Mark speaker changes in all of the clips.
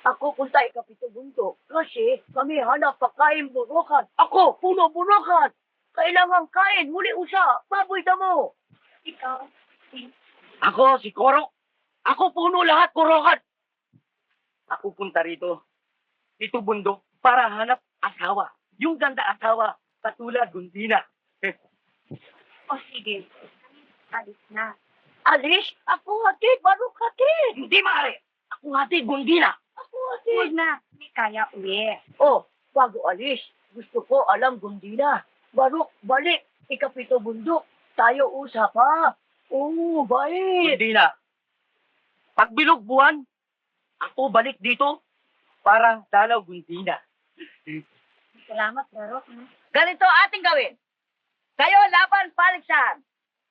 Speaker 1: Ako punta ikapito bundok kasi kami hanap pagkain burokan. Ako, puno burokan. Kailangan kain, muli usa. Baboy mo.
Speaker 2: Ikaw,
Speaker 1: Ako, si Koro. Ako puno lahat burokan. Ako punta rito. Dito bundok para hanap asawa. Yung ganda asawa. Katulad Gundina.
Speaker 2: o sige, alis na.
Speaker 1: Alis? Ako hatid, barok hatid. Hindi maaari. Ako hatid, Gundina. Ako hatid.
Speaker 2: Huwag na, hindi kaya uwi.
Speaker 1: Oh, bago alis, gusto ko alam Gundina. Barok, balik. Ikapito bundok. Tayo usap ha. Oo, bait. Gundina, pag bilog buwan, ako balik dito para dalaw Gundina.
Speaker 2: Salamat, Barok.
Speaker 1: Ganito ating gawin. Kayo laban paligsahan.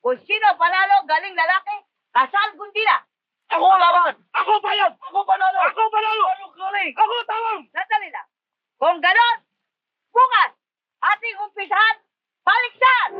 Speaker 1: Kung sino panalo galing lalaki, kasal Gundina. Ako laban! Ako bayad! Ako panalo! Ako panalo! Ako galing! Ako tawang! Sandali lang. Kung ganon, bukas, ating umpisahan, paligsahan!